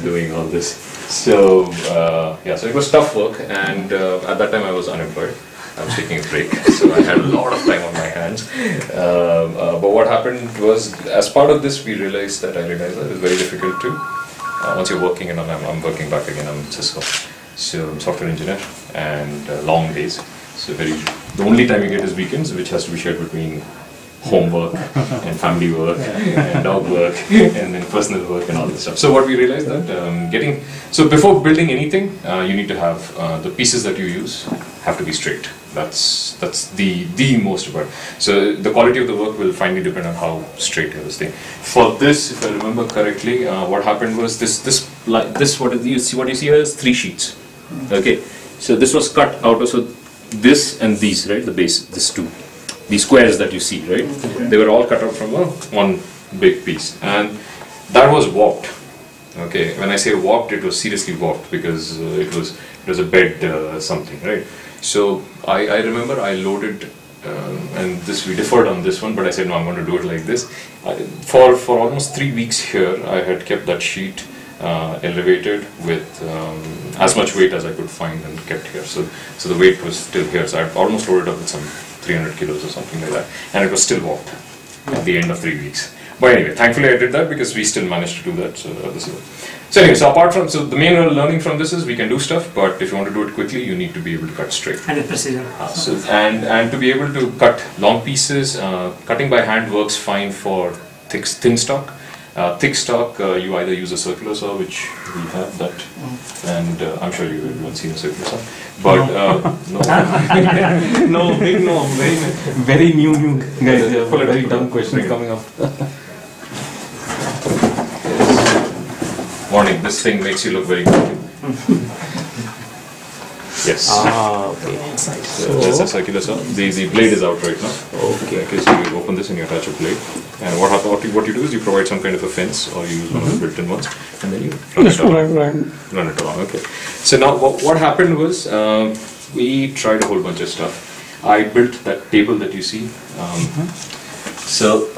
doing all this. So yeah, so it was tough work, and at that time I was unemployed. I was taking a break, so I had a lot of time on my hands. But what happened was, as part of this, I realized that it's very difficult to, once you're working, and I'm working back again, I'm Cisco. So I'm software engineer, and long days. So the only time you get is weekends, which has to be shared between homework and family work and dog work and then personal work and all this stuff. So what we realized that so before building anything, you need to have the pieces that you use have to be straight. That's the most important. So the quality of the work will finally depend on how straight you this thing. For this, if I remember correctly, what happened was what you see here is 3 sheets. Okay, so this was cut out of this and these, right? The base, this 2. These squares that you see, right? Okay. They were all cut out from one big piece, and that was warped. Okay, when I say warped, it was seriously warped because it was a bed something, right? So I remember I loaded, and we differed on this one, but I said no, I'm going to do it like this. For almost 3 weeks here, I had kept that sheet elevated with as much weight as I could find and kept here. So the weight was still here. So I almost loaded up with some 300 kilos or something like that, and it was still warped at the end of 3 weeks. But anyway, thankfully I did that because we still managed to do that. So anyway, apart from the main learning from this is we can do stuff, but if you want to do it quickly, you need to be able to cut straight. And precision. And to be able to cut long pieces, cutting by hand works fine for thin stock. Thick stock, you either use a circular saw, which we have that, and I'm sure everyone's seen a circular saw, but no, very new guys. Very dumb questions coming up. Warning, this thing makes you look very good. Yes. Okay. So that's a circular saw. The blade is out right now. Okay. Okay, so you open this and you attach a blade. And what you do is you provide some kind of a fence, or you use one of the built-in ones, and then you run it along. Okay. So now what happened was we tried a whole bunch of stuff. I built that table that you see. So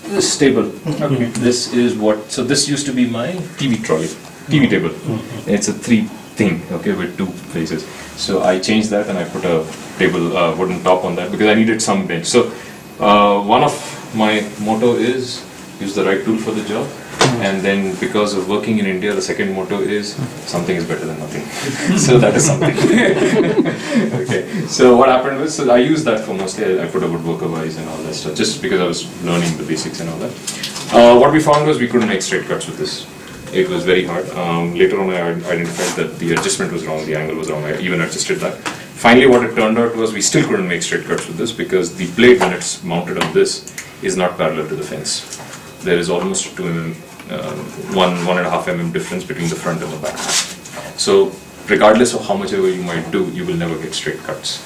this table. Okay. This is what. So this used to be my TV trolley, TV table. It's a 3 thing, okay, with 2 faces. So I changed that and I put a table wooden top on that because I needed some bench. So one of my motto is use the right tool for the job, and then because of working in India, the second motto is something is better than nothing. So that is something. Okay. So what happened was, I used that for mostly. I put a woodworker vise and all that stuff just because I was learning the basics and all that. What we found was we couldn't make straight cuts with this. It was very hard. Later on, I identified that the adjustment was wrong, the angle was wrong. I even adjusted that. Finally, what it turned out was we still couldn't make straight cuts with this because the blade, when it's mounted on this, is not parallel to the fence. There is almost 2 mm, 1.5 mm difference between the front and the back. So, regardless of how much ever you might do, you will never get straight cuts.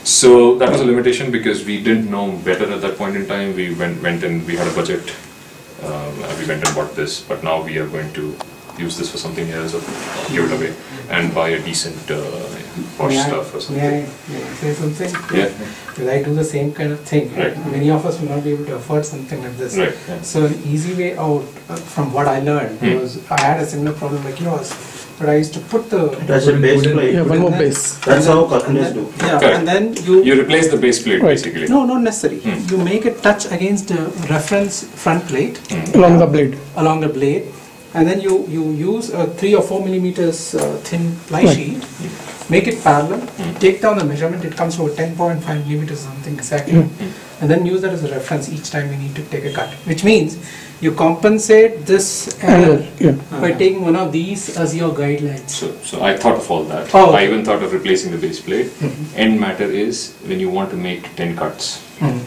So that was a limitation because we didn't know better at that point in time. We went and we had a budget. We went and bought this, but now we are going to use this for something else or give it away and buy a decent posh stuff or something. May I say something? Yeah. Because I do the same kind of thing. Right. Many of us will not be able to afford something like this. Right. Yeah. So an easy way out from what I learned was I had a similar problem like yours, but I used to put the base plate. Yeah, one more base. That's how cartoonists do. Yeah, Correct. and then You replace the base plate basically. No, not necessary. You make it touch against the reference front plate Along the blade. along the blade, and then you use a 3 or 4 millimeters thin ply sheet, make it parallel, take down the measurement, it comes to 10.5 millimeters something exactly, and then use that as a reference each time you need to take a cut, which means you compensate this error by taking one of these as your guidelines. So I thought of all that. Oh, okay. I even thought of replacing the base plate. End matter is when you want to make 10 cuts,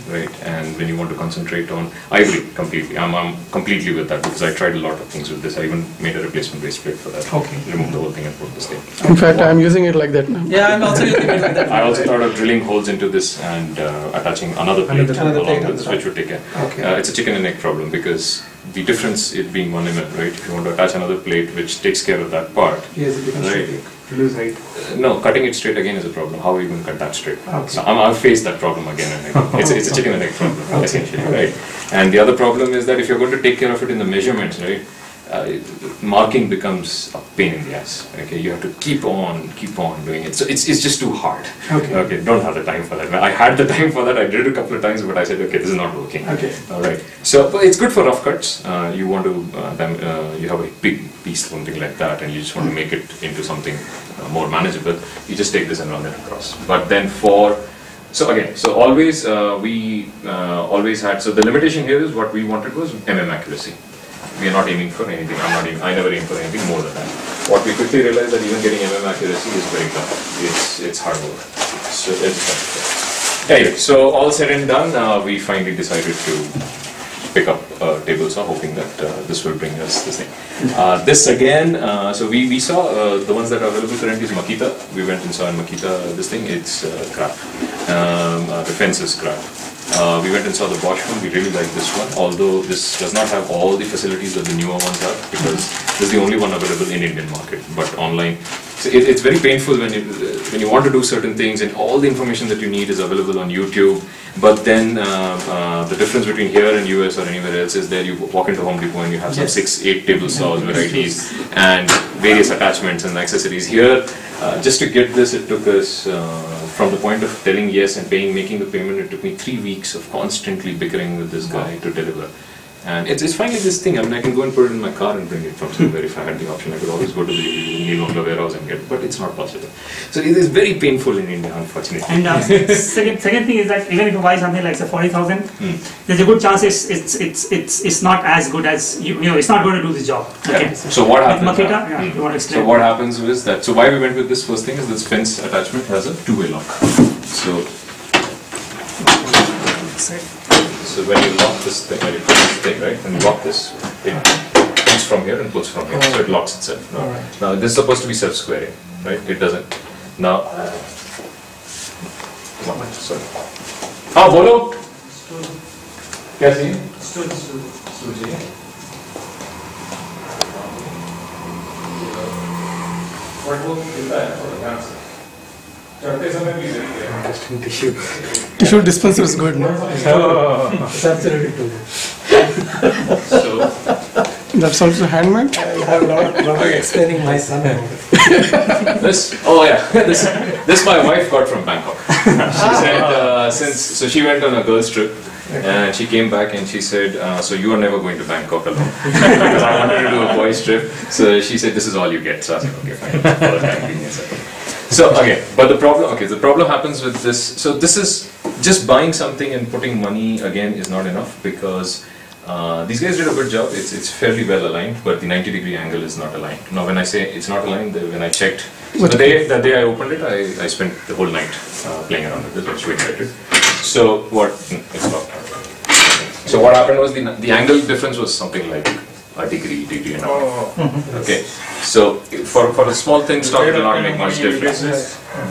right? And when you want to concentrate on, I agree completely. I'm completely with that because I tried a lot of things with this. I even made a replacement base plate for that. Okay. Remove the whole thing and put this thing. In fact, I'm using it like that now. Yeah, I'm also using it like that. I also thought of drilling holes into this and attaching another plate Another plate along on this, the which would take care. Okay. It's a chicken and egg problem because the difference it being 1 mm, right? If you want to attach another plate which takes care of that part, Yes, it becomes right? tricky. Lose height. No, cutting it straight again is a problem. How are you going to cut that straight? Okay. So I've faced that problem again and again. It's a chicken and egg problem, essentially, right? And the other problem is that if you're going to take care of it in the measurements, right, marking becomes a pain in the ass. Okay, you have to keep on doing it. So it's just too hard. Okay, don't have the time for that. I had the time for that. I did it a couple of times, but I said, okay, this is not working. Okay. All right. So but it's good for rough cuts. You want to you have a big piece, something like that, and you just want to make it into something more manageable. You just take this and run it across. But then so always we always had. So the limitation here is what we wanted was accuracy. We are not aiming for anything. I never aim for anything more than that. What we quickly realized that even getting accuracy is very tough. It's hard work. So anyway, so all said and done, we finally decided to pick up table saw, hoping that this will bring us this thing. This again, so we saw the ones that are available currently is Makita. We went and saw in Makita this thing. It's crap. The fence is crap. We went and saw the Bosch one. We really like this one, although this does not have all the facilities that the newer ones have, because this is the only one available in Indian market. But online, so it's very painful when you want to do certain things and all the information that you need is available on YouTube. But then the difference between here and US or anywhere else is there you walk into Home Depot and you have some 6-8 table saws varieties and various attachments and accessories. Here, just to get this, it took us from the point of telling yes and making the payment. It took me 3 weeks of constantly bickering with this guy to deliver. And it's finally this thing. I mean, I can go and put it in my car and bring it from somewhere if I had the option. I could always go to the Neelonga warehouse and get it, but it's not possible. So it is very painful in India, unfortunately. And second thing is that even if you buy something like say 40,000, there's a good chance it's not as good as you know. It's not going to do this job. Okay. So what happens? Makita, you want to explain? So what happens is that. So why we went with this first thing is this fence attachment has a two-way lock. So when you lock this thing, when you put this thing, right, and you lock this, it pulls from here and pulls from here, so it locks itself. Now this is supposed to be self-squaring, right? It doesn't. Now, sorry. हाँ बोलो. क्या चाहिए? सूजी. What will you do? चढ़ते समय भी जरूरी है. Tissue dispenser is good, no? It's absolutely too good. So That's also handmade? I have a lot of explaining my son about it. this my wife got from Bangkok. She said so she went on a girls' trip. And she came back and she said, so you are never going to Bangkok alone. Because I wanted to do a boys' trip. So she said, this is all you get. So I said, okay, fine. For the time being, it's okay. So, but the problem happens with this. So this is just buying something and putting money again is not enough, because these guys did a good job. It's fairly well aligned, but the 90-degree angle is not aligned. Now when I say it's not aligned, when I checked, so the day I opened it, I spent the whole night playing around with it. I was so excited. So it's locked. So what happened was the angle difference was something like a degree and a half. Okay. So for a small thin stock, it will not make much difference.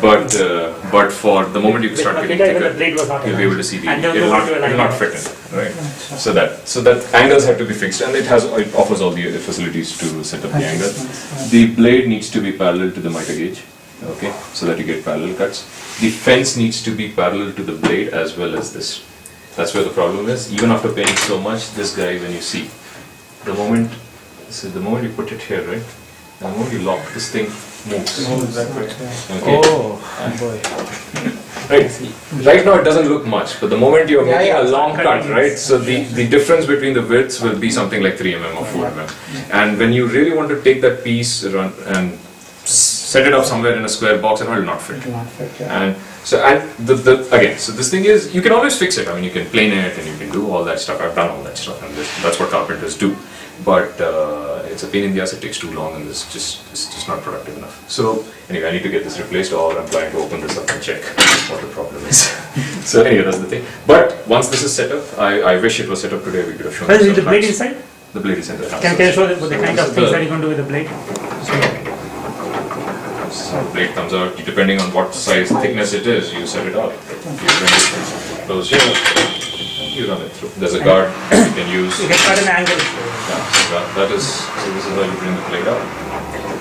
But for the moment you start getting thicker, you'll be able to see it will not fit in, right? So that angles have to be fixed, and it offers all the facilities to set up the angle. The blade needs to be parallel to the mitre gauge, okay, so that you get parallel cuts. The fence needs to be parallel to the blade as well as this. That's where the problem is. Even after paying so much, this guy, when you see, the moment you put it here, right? The moment you lock, this thing moves. Okay. Oh boy. Right now it doesn't look much, but the moment you're making a long cut, right? So the difference between the widths will be something like 3 mm or 4 mm. And when you really want to take that piece and set it up somewhere in a square box, and it will not fit. And so so this thing is, you can always fix it. I mean, you can plane it and you can do all that stuff. I've done all that stuff, and that's what carpenters do. But it's a pain in the ass. It takes too long, and it's just not productive enough. So anyway, I need to get this replaced, or I'm planning to open this up and check what the problem is. So anyway, that's the thing. But once this is set up, I wish it was set up today. We could have shown. Is the blade inside? The blade is inside. Can you show the kind of things that you're going to do with the blade? So the blade comes out, depending on what size thickness it is, you set it up. You bring it close here, you run it through. There's a guard you can use. You can cut an angle. That is, so this is how you bring the plate out.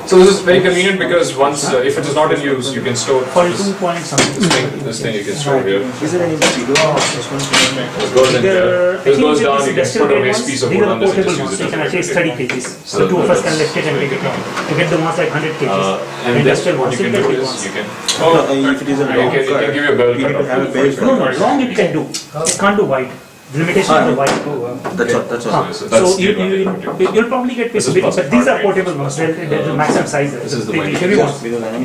So this is very convenient because once, if it is not in use, you can store 42 point something. this thing you can store here. Is there any below this one? This goes in here. This goes down, you can put a waste piece of wood on this and just use it. You can actually 30 kgs. So So two of us can lift it and take it down. You get the ones like 100 kgs. And Industrial then what ones, you can do synthetic is, ones. you can, If it is a you long can cut, give you a bell you cut need to have a bell No, cut. long it can do. It can't do wide. The limitation is the wide. That's all. That's all. So you'll probably get This is but plus these are part, portable ones. They're the maximum size. This is the The mighty heavy ones.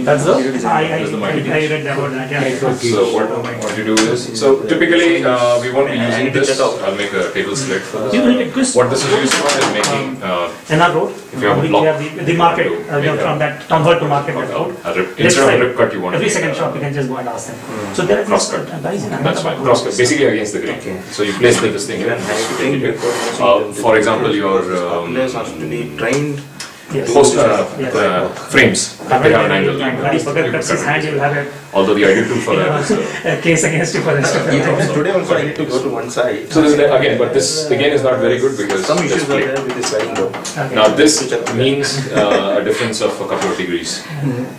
That's I the read about that. Yeah. So what you do is, so typically we won't be using this. I'll make a table slit for this. What this is used for is making, NR road. if you have a We block, have the market from that town hall to market. instead of a rip cut, you want to Every make second shop you can just go and ask them. So there are cross cut. guys in That's fine. Cross cut, basically against the grain. So you place this thing here. For example, your Players have to be trained. post frames, they have an angle. When you forget Pepsi's hand, you'll have Although the ideal tool for that is. a case against you for the rest of the time. Today also I need to go to one side. So this is again, but this again is not very good because Some there's issues are plate. there with the sliding door. Now this means a difference of a couple of degrees.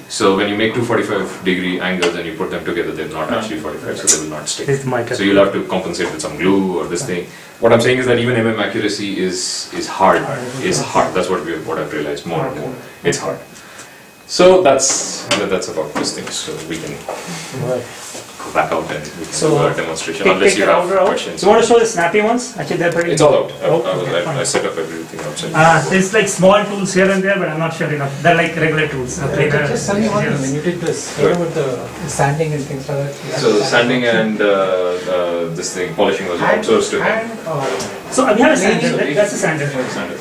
So when you make two 45-degree angles and you put them together, they're not actually 45, so they will not stick. It's my So you'll have to compensate with some glue or this thing. What I'm saying is that even accuracy is hard. That's what I've realized more and more. It's hard. So that's about this thing. So we can go back out and we can do a demonstration unless you have questions. You want to show the snappy ones? Actually, they're pretty. It's all out. Okay, I set up everything outside. There's like small tools here and there, but I'm not sure enough. They're like regular tools. Just tell me one thing, when you did this, with the sanding and things like that. So sanding and this thing, polishing was outsourced to him. So we have a sander. That's a sander.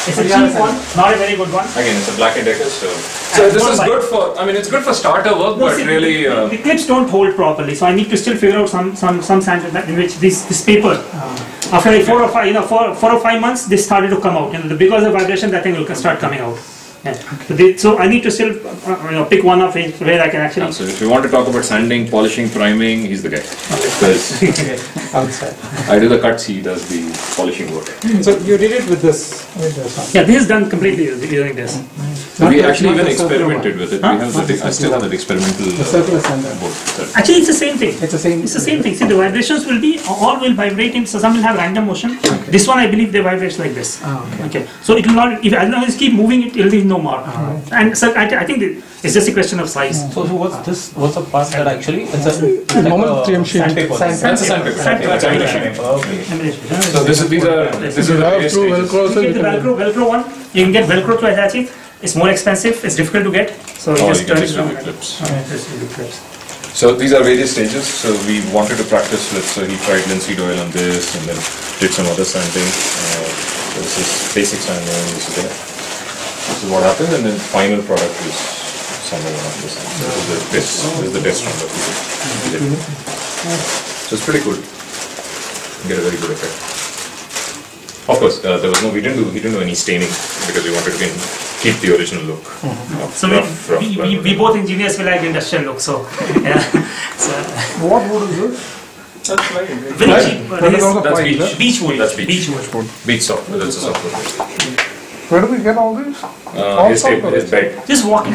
It's a cheap one, not a very good one. Again, it's a Black & Decker, so this is good for, I mean, it's good for starter work, No, but see, really, the clips don't hold properly, so I need to still figure out some sander in which this paper, after like 4 or 5 months, this started to come out. Because of vibration, that thing will start coming out. Yeah. So I need to still pick one of it where I can actually. so if you want to talk about sanding, polishing, priming, he's the guy. Because Outside. I do the cuts, he does the polishing work. So you did it with this. Yeah, this is done completely using this. We actually even experimented with it. We have I still have that experimental circular sander. board. Actually, it's the same thing. It's the same. It's the same thing. See, the vibrations will be all will vibrate in. So some will have random motion. This one, I believe, they vibrate like this. Okay. So it will not. If as long as you keep moving it, it will be no more. And so I think it's just a question of size. So what's this? What's the part that actually? It's a Normal 3M sheet. sandpaper. That's a sandpaper. That's emulation. Okay. So these are You have various through stages. Velcro, so You you get the can. Velcro one. You can get Velcro to attach it. It's more expensive. It's difficult to get. So you Oh, just you can turn just it do on. the clips. Just do the clips. So these are various stages. So we wanted to practice with. So he tried linseed oil on this, and then did some other sanding. So this is basic sanding. This is what happens, and then final product is somewhere around this. This is the test run that we did. So it's pretty cool. You get a very good effect. Of course, there was no. We didn't do any staining because we wanted to keep the original look. So we both engineers will like industrial look. So yeah. So, What wood is this? very cheap. That is also That's fine, beach. Beach wood. That's beach. Beach wood. Beach software. That's a software. Where do we get all this? His bed. Just walk in.